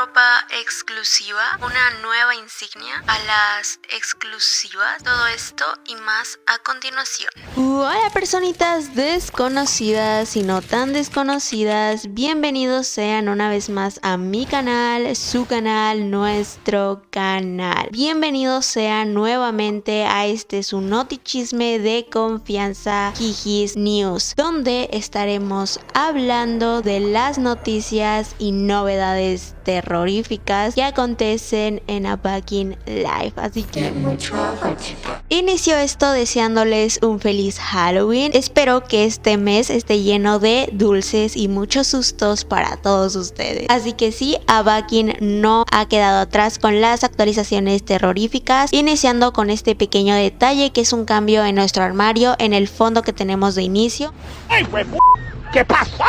ropa exclusiva, una nueva insignia, alas exclusivas, todo esto y más a continuación. Hola personitas desconocidas y no tan desconocidas, bienvenidos sean una vez más a mi canal, su canal, nuestro canal. Bienvenidos sean nuevamente a su notichisme de confianza, Jijis News, donde estaremos hablando de las noticias y novedades terroríficas que acontecen en A Fucking Life. Así que inicio esto deseándoles un feliz Halloween. Espero que este mes esté lleno de dulces y muchos sustos para todos ustedes. Así que sí, A Fucking no ha quedado atrás con las actualizaciones terroríficas, iniciando con este pequeño detalle que es un cambio en nuestro armario en el fondo que tenemos de inicio. ¡Ey, ¿qué pasó?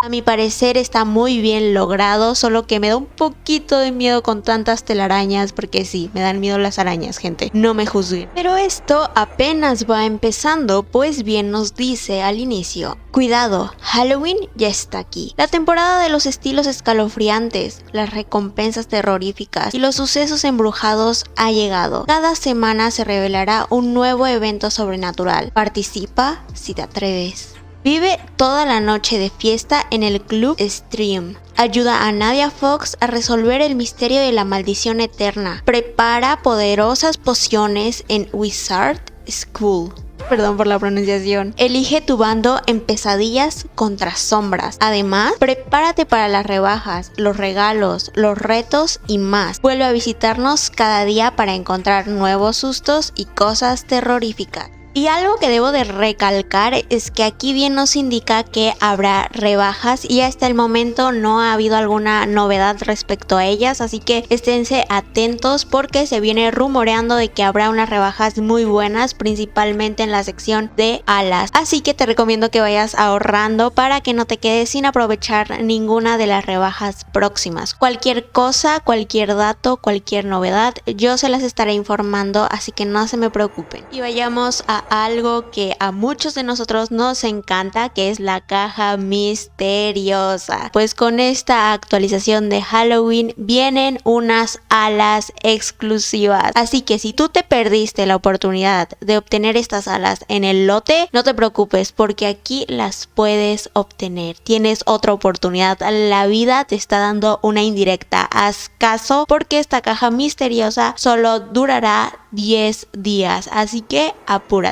A mi parecer está muy bien logrado, solo que me da un poquito de miedo con tantas telarañas, porque sí, me dan miedo las arañas, gente, no me juzguen. Pero esto apenas va empezando, pues bien nos dice al inicio: cuidado, Halloween ya está aquí. La temporada de los estilos escalofriantes, las recompensas terroríficas y los sucesos embrujados ha llegado. Cada semana se revelará un nuevo evento sobrenatural. Participa si te atreves. Vive toda la noche de fiesta en el Club Stream. Ayuda a Nadia Fox a resolver el misterio de la maldición eterna. Prepara poderosas pociones en Wizard School. Perdón por la pronunciación. Elige tu bando en Pesadillas contra Sombras. Además, prepárate para las rebajas, los regalos, los retos y más. Vuelve a visitarnos cada día para encontrar nuevos sustos y cosas terroríficas. Y algo que debo de recalcar es que aquí bien nos indica que habrá rebajas y hasta el momento no ha habido alguna novedad respecto a ellas, así que esténse atentos porque se viene rumoreando de que habrá unas rebajas muy buenas, principalmente en la sección de alas, así que te recomiendo que vayas ahorrando para que no te quedes sin aprovechar ninguna de las rebajas próximas. Cualquier cosa, cualquier dato, cualquier novedad, yo se las estaré informando, así que no se me preocupen. Y vayamos a algo que a muchos de nosotros nos encanta, que es la caja misteriosa. Pues con esta actualización de Halloween vienen unas alas exclusivas, así que si tú te perdiste la oportunidad de obtener estas alas en el lote, no te preocupes porque aquí las puedes obtener. Tienes otra oportunidad, la vida te está dando una indirecta, haz caso porque esta caja misteriosa solo durará 10 días, así que apúrate.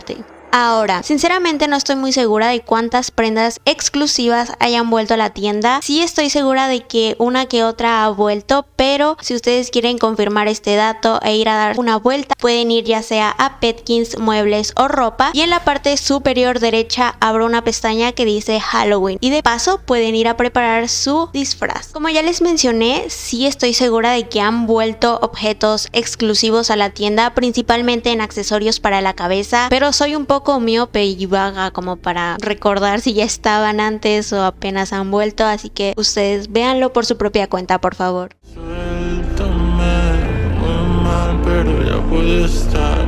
Ahora, sinceramente no estoy muy segura de cuántas prendas exclusivas hayan vuelto a la tienda. Sí estoy segura de que una que otra ha vuelto, pero si ustedes quieren confirmar este dato e ir a dar una vuelta, pueden ir ya sea a Petkins, muebles o ropa, y en la parte superior derecha habrá una pestaña que dice Halloween y de paso pueden ir a preparar su disfraz. Como ya les mencioné, sí estoy segura de que han vuelto objetos exclusivos a la tienda, principalmente en accesorios para la cabeza, pero soy un poco miope y vaga como para recordar si ya estaban antes o apenas han vuelto, así que ustedes véanlo por su propia cuenta, por favor. Suéltame, muy mal, pero ya puedo estar.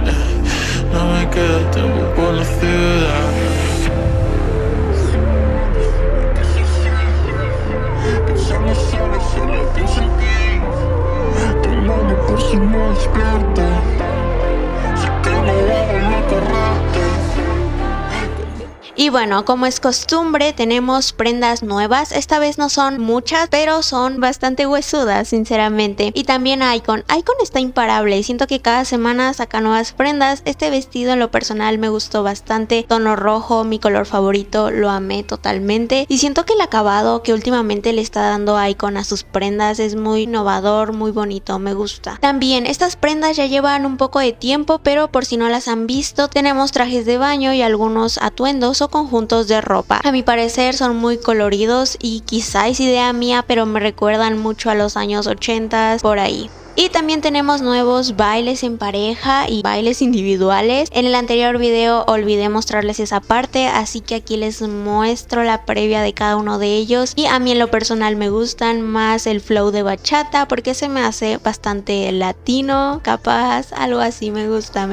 No me queda tiempo por la ciudad. Solo pienso en ti. Tu nombre por si no despierto. Sé que no hago lo correcto. Y bueno, como es costumbre, tenemos prendas nuevas. Esta vez no son muchas, pero son bastante huesudas, sinceramente. Y también Icon. Icon está imparable. Siento que cada semana saca nuevas prendas. Este vestido en lo personal me gustó bastante. Tono rojo, mi color favorito, lo amé totalmente. Y siento que el acabado que últimamente le está dando Icon a sus prendas es muy innovador, muy bonito, me gusta. También estas prendas ya llevan un poco de tiempo, pero por si no las han visto, tenemos trajes de baño y algunos atuendos o conjuntos de ropa. A mi parecer son muy coloridos y quizá es idea mía, pero me recuerdan mucho a los años 80 por ahí. Y también tenemos nuevos bailes en pareja y bailes individuales. En el anterior video olvidé mostrarles esa parte, así que aquí les muestro la previa de cada uno de ellos. Y a mí en lo personal me gustan más el flow de bachata porque se me hace bastante latino, capaz, algo así, me gusta.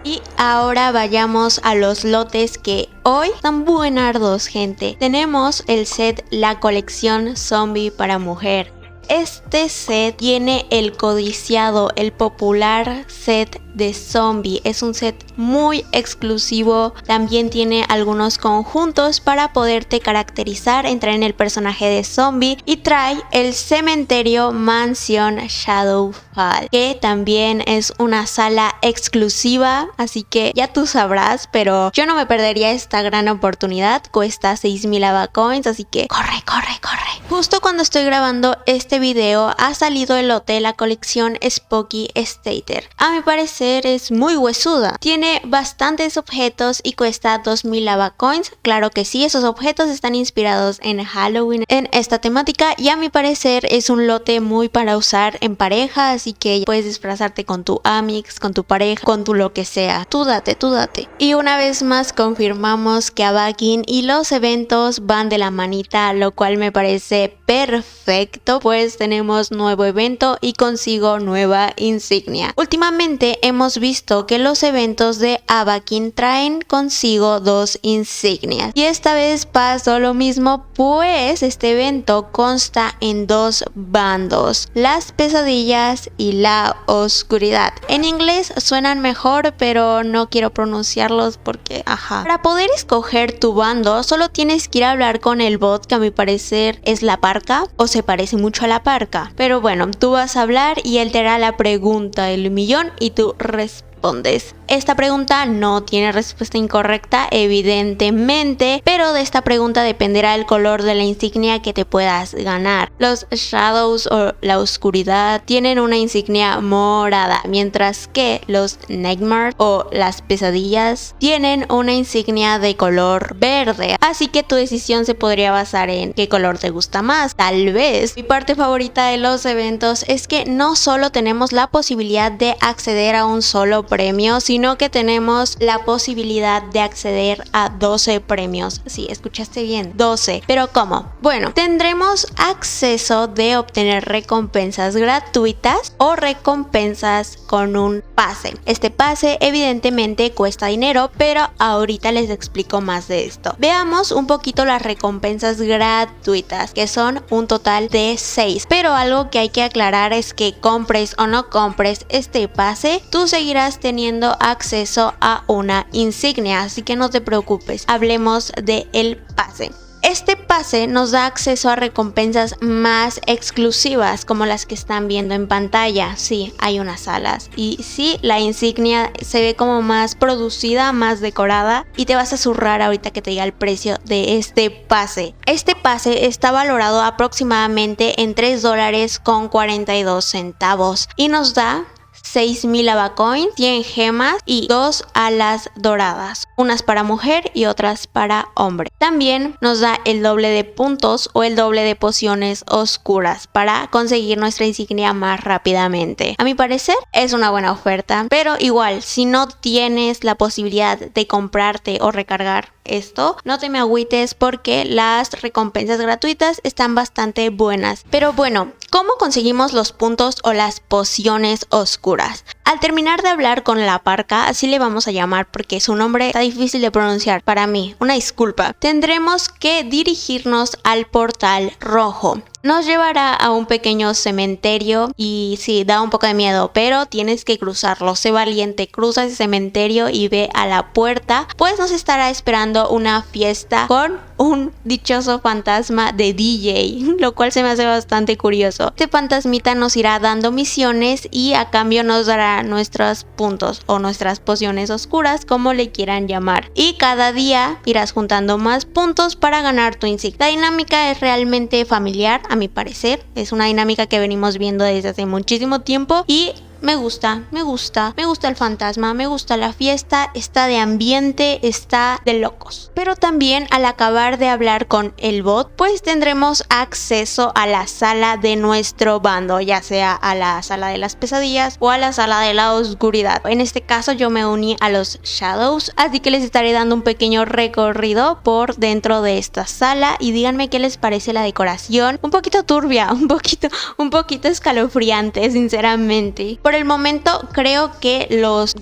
Y ahora vayamos a los lotes que hoy están buenardos, gente. Tenemos el set La Colección Zombie para Mujer. este set tiene el codiciado, el popular set de zombie. Es un set muy exclusivo. También tiene algunos conjuntos para poderte caracterizar, entrar en el personaje de zombie, y trae el cementerio Mansion Shadowfall, que también es una sala exclusiva, así que ya tú sabrás, pero yo no me perdería esta gran oportunidad. Cuesta 6,000 AvaCoins, así que corre, corre, corre. Justo cuando estoy grabando este video ha salido el lote de la colección Spooky Stater. A mi parecer es muy huesuda. Tiene bastantes objetos y cuesta 2,000 AvaCoins. Claro que sí, esos objetos están inspirados en Halloween, en esta temática, y a mi parecer es un lote muy para usar en pareja, así que puedes disfrazarte con tu amix, con tu pareja, con tu lo que sea. Tú date, tú date. Y una vez más confirmamos que Avakin y los eventos van de la manita, lo cual me parece perfecto, pues tenemos nuevo evento y consigo nueva insignia. Últimamente hemos visto que los eventos de Avakin traen consigo 2 insignias, y esta vez pasó lo mismo, pues este evento consta en 2 bandos: las pesadillas y la oscuridad. En inglés suenan mejor, pero no quiero pronunciarlos porque Para poder escoger tu bando solo tienes que ir a hablar con el bot, que a mi parecer es la parca o se parece mucho a la parca. Pero bueno, tú vas a hablar y él te hará la pregunta del millón y tú respondes. Esta pregunta no tiene respuesta incorrecta, evidentemente, pero de esta pregunta dependerá el color de la insignia que te puedas ganar. Los Shadows o la oscuridad tienen una insignia morada, mientras que los Nightmares o las pesadillas tienen una insignia de color verde. Así que tu decisión se podría basar en qué color te gusta más. Tal vez mi parte favorita de los eventos es que no solo tenemos la posibilidad de acceder a un solo premio, sino que tenemos la posibilidad de acceder a 12 premios. Sí, escuchaste bien, 12. ¿Pero cómo? Bueno, tendremos acceso de obtener recompensas gratuitas o recompensas con un pase. Este pase evidentemente cuesta dinero, pero ahorita les explico más de esto. Veamos un poquito las recompensas gratuitas, que son un total de 6. Pero algo que hay que aclarar es que compres o no compres este pase, tú seguirás teniendo acceso a una insignia, así que no te preocupes. Hablemos de el pase. Este pase nos da acceso a recompensas más exclusivas, como las que están viendo en pantalla. Sí, hay unas salas y sí, la insignia se ve como más producida, más decorada, y te vas a zurrar ahorita que te diga el precio de este pase. Este pase está valorado aproximadamente en $3.42 y nos da 6,000 AvaCoins, 100 gemas y 2 alas doradas, unas para mujer y otras para hombre. También nos da el doble de puntos o el doble de pociones oscuras para conseguir nuestra insignia más rápidamente. A mi parecer es una buena oferta, pero igual, si no tienes la posibilidad de comprarte o recargar esto, no te me agüites porque las recompensas gratuitas están bastante buenas. Pero bueno, ¿cómo conseguimos los puntos o las pociones oscuras? Al terminar de hablar con la parca, así le vamos a llamar porque su nombre está difícil de pronunciar para mí, una disculpa, tendremos que dirigirnos al portal rojo. Nos llevará a un pequeño cementerio y sí, da un poco de miedo, pero tienes que cruzarlo. Sé valiente, cruza ese cementerio y ve a la puerta, pues nos estará esperando una fiesta con un dichoso fantasma de DJ, lo cual se me hace bastante curioso. Este fantasmita nos irá dando misiones y a cambio nos dará nuestros puntos o nuestras pociones oscuras, como le quieran llamar. Y cada día irás juntando más puntos para ganar tu insignia. La dinámica es realmente familiar. A mi parecer, es una dinámica que venimos viendo desde hace muchísimo tiempo y me gusta el fantasma, me gusta la fiesta, está de ambiente, está de locos. Pero también al acabar de hablar con el bot, pues tendremos acceso a la sala de nuestro bando, ya sea a la sala de las pesadillas o a la sala de la oscuridad. En este caso yo me uní a los Shadows, así que les estaré dando un pequeño recorrido por dentro de esta sala y díganme qué les parece la decoración. Un poquito turbia, un poquito escalofriante, sinceramente. Por Por el momento creo que los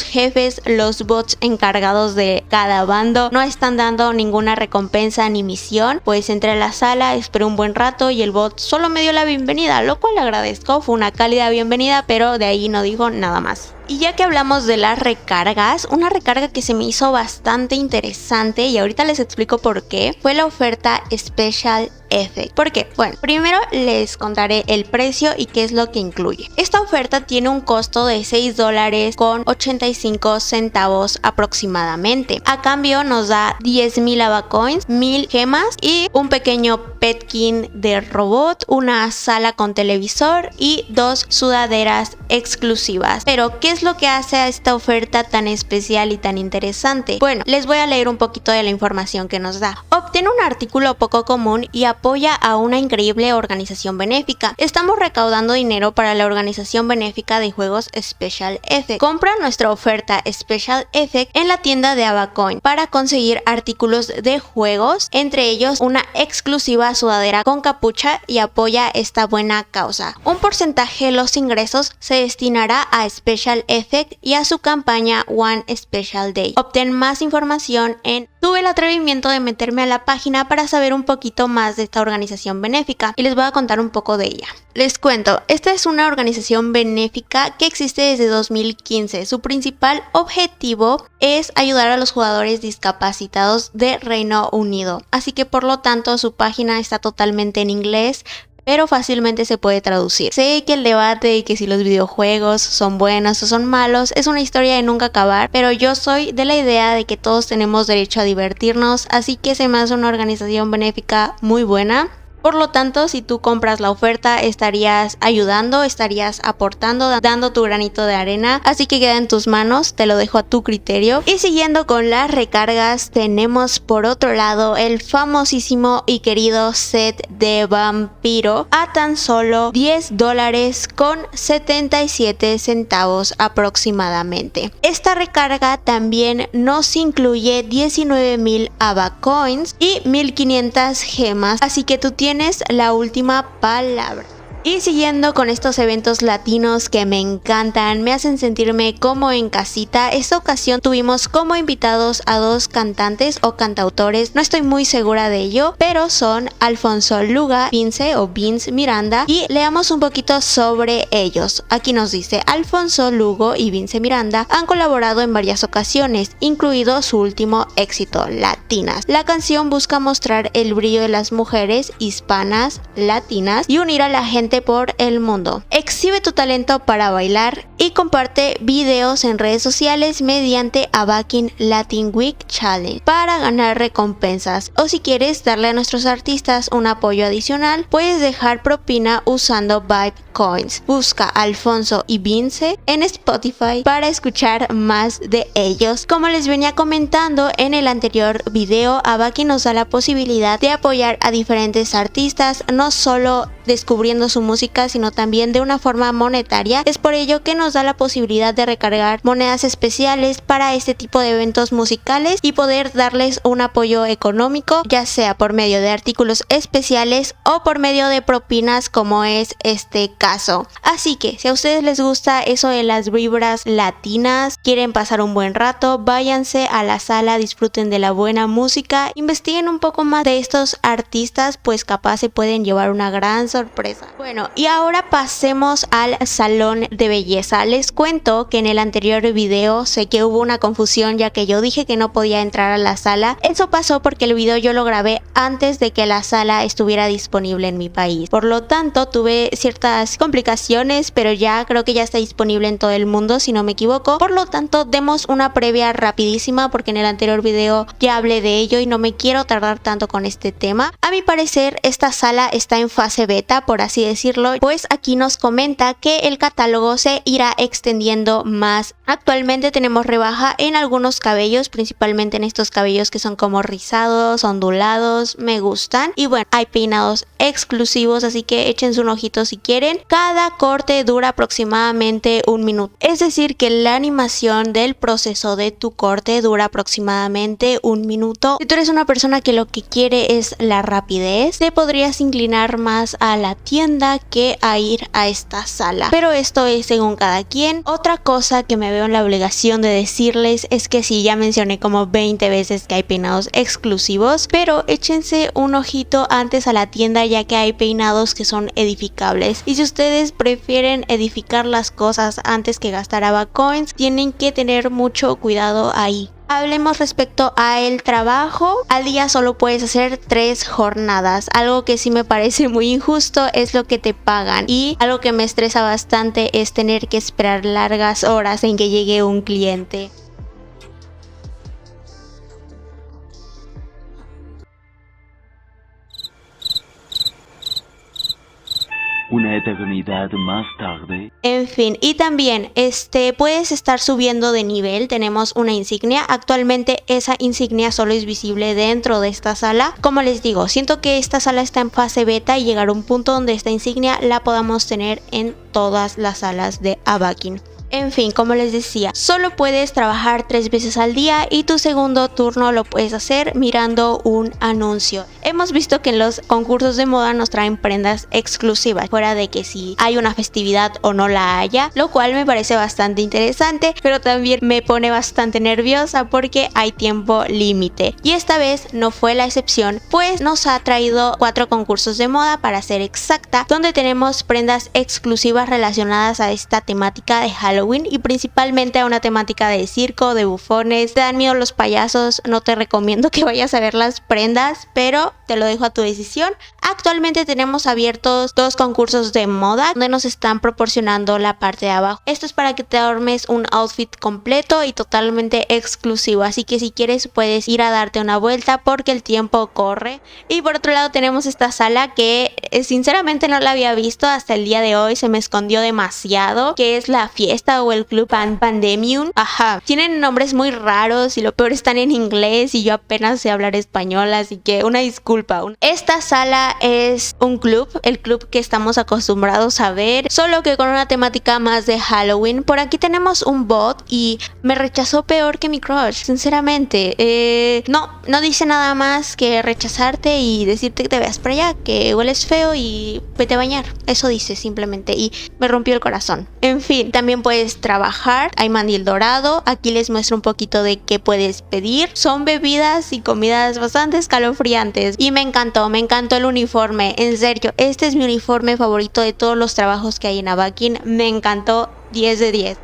jefes, los bots encargados de cada bando no están dando ninguna recompensa ni misión, pues entré a la sala, esperé un buen rato y el bot solo me dio la bienvenida, lo cual le agradezco, fue una cálida bienvenida, pero de ahí no dijo nada más. Y ya que hablamos de las recargas, una recarga que se me hizo bastante interesante y ahorita les explico por qué, fue la oferta Special Effect. ¿Por qué? Bueno, primero les contaré el precio y qué es lo que incluye. Esta oferta tiene un costo de $6.85 aproximadamente. A cambio nos da 10,000 Avacoins, 1000 gemas y un pequeño petkin de robot, una sala con televisor y 2 sudaderas exclusivas. Pero ¿qué es lo que hace a esta oferta tan especial y tan interesante? Bueno, les voy a leer un poquito de la información que nos da. Obtiene un artículo poco común y apoya a una increíble organización benéfica. Estamos recaudando dinero para la organización benéfica de juegos Special Effect. Compra nuestra oferta Special Effect en la tienda de Avacoin para conseguir artículos de juegos, entre ellos una exclusiva sudadera con capucha, y apoya esta buena causa. Un porcentaje de los ingresos se destinará a Special Effect y a su campaña One Special Day. Obtén más información en... Tuve el atrevimiento de meterme a la página para saber un poquito más de esta organización benéfica y les voy a contar un poco de ella. Les cuento, esta es una organización benéfica que existe desde 2015. Su principal objetivo es ayudar a los jugadores discapacitados de Reino Unido, así que por lo tanto su página está totalmente en inglés, pero fácilmente se puede traducir. Sé que el debate de que si los videojuegos son buenos o son malos es una historia de nunca acabar, pero yo soy de la idea de que todos tenemos derecho a divertirnos, así que se me hace una organización benéfica muy buena. Por lo tanto, si tú compras la oferta, estarías ayudando, estarías aportando, dando tu granito de arena. Así que queda en tus manos, te lo dejo a tu criterio. Y siguiendo con las recargas, tenemos por otro lado el famosísimo y querido set de Vampiro a tan solo $10.77 aproximadamente. Esta recarga también nos incluye 19,000 Avacoins y 1,500 gemas, así que tú tienes la última palabra. Y siguiendo con estos eventos latinos que me encantan, me hacen sentirme como en casita, esta ocasión tuvimos como invitados a 2 cantantes o cantautores, no estoy muy segura de ello, pero son Alfonso Luga, Vince Miranda, y leamos un poquito sobre ellos. Aquí nos dice: Alfonso Lugo y Vince Miranda han colaborado en varias ocasiones, incluido su último éxito, Latinas. La canción busca mostrar el brillo de las mujeres hispanas, latinas y unir a la gente por el mundo. Exhibe tu talento para bailar y comparte videos en redes sociales mediante Avakin Latin Week Challenge para ganar recompensas, o si quieres darle a nuestros artistas un apoyo adicional, puedes dejar propina usando Vibe Coins. Busca Alfonso y Vince en Spotify para escuchar más de ellos. Como les venía comentando en el anterior video, Avakin nos da la posibilidad de apoyar a diferentes artistas, no solo descubriendo su música, sino también de una forma monetaria. Es por ello que nos da la posibilidad de recargar monedas especiales para este tipo de eventos musicales y poder darles un apoyo económico, ya sea por medio de artículos especiales o por medio de propinas, como es este caso. Así que si a ustedes les gusta eso de las vibras latinas, quieren pasar un buen rato, váyanse a la sala, disfruten de la buena música, investiguen un poco más de estos artistas, pues capaz se pueden llevar una gran sorpresa. Bueno, y ahora pasemos al salón de belleza. Les cuento que en el anterior video sé que hubo una confusión, ya que yo dije que no podía entrar a la sala. Eso pasó porque el video yo lo grabé antes de que la sala estuviera disponible en mi país. Por lo tanto, tuve ciertas complicaciones, pero ya creo que ya está disponible en todo el mundo, si no me equivoco. Por lo tanto, demos una previa rapidísima, porque en el anterior video ya hablé de ello y no me quiero tardar tanto con este tema. A mi parecer, esta sala está en fase beta, por así decirlo, pues aquí nos comenta que el catálogo se irá extendiendo más. Actualmente tenemos rebaja en algunos cabellos, principalmente en estos cabellos que son como rizados, ondulados, me gustan. Y bueno, hay peinados exclusivos, así que échense un ojito si quieren. Cada corte dura aproximadamente 1 minuto, es decir que la animación del proceso de tu corte dura aproximadamente 1 minuto. Si tú eres una persona que lo que quiere es la rapidez, te podrías inclinar más a la tienda tienda que a ir a esta sala. Pero esto es según cada quien. Otra cosa que me veo en la obligación de decirles es que sí, ya mencioné como 20 veces que hay peinados exclusivos, pero échense un ojito antes a la tienda, ya que hay peinados que son edificables. Y si ustedes prefieren edificar las cosas antes que gastar Ava Coins, tienen que tener mucho cuidado ahí. Hablemos respecto a el trabajo. Al día solo puedes hacer 3 jornadas. Algo que sí me parece muy injusto es lo que te pagan. Y algo que me estresa bastante es tener que esperar largas horas en que llegue un cliente. Una eternidad más tarde. En fin, y también puedes estar subiendo de nivel. Tenemos una insignia. Actualmente esa insignia solo es visible dentro de esta sala. Como les digo, siento que esta sala está en fase beta y llegará un punto donde esta insignia la podamos tener en todas las salas de Avakin. En fin, como les decía, solo puedes trabajar 3 veces al día y tu segundo turno lo puedes hacer mirando un anuncio. Hemos visto que en los concursos de moda nos traen prendas exclusivas, fuera de que si hay una festividad o no la haya, lo cual me parece bastante interesante, pero también me pone bastante nerviosa porque hay tiempo límite. Y esta vez no fue la excepción, pues nos ha traído 4 concursos de moda, para ser exacta, donde tenemos prendas exclusivas relacionadas a esta temática de Halloween y principalmente a una temática de circo, de bufones. Te dan miedo los payasos, no te recomiendo que vayas a ver las prendas, pero te lo dejo a tu decisión. Actualmente tenemos abiertos 2 concursos de moda donde nos están proporcionando la parte de abajo. Esto es para que te armes un outfit completo y totalmente exclusivo, así que si quieres puedes ir a darte una vuelta porque el tiempo corre. Y por otro lado tenemos esta sala que sinceramente no la había visto hasta el día de hoy, se me escondió demasiado, que es la fiesta o el club Pandemium. Ajá, tienen nombres muy raros y lo peor están en inglés y yo apenas sé hablar español, así que una disculpa. Esta sala es un club, el club que estamos acostumbrados a ver, solo que con una temática más de Halloween. Por aquí tenemos un bot y me rechazó peor que mi crush, sinceramente. No dice nada más que rechazarte y decirte que te veas para allá, que hueles feo y vete a bañar. Eso dice simplemente y me rompió el corazón. En fin, también puedes trabajar, hay mandil dorado. Aquí les muestro un poquito de qué puedes pedir. Son bebidas y comidas bastante escalofriantes y me encantó el uniforme. En serio, este es mi uniforme favorito de todos los trabajos que hay en Avakin. Me encantó, 10 de 10.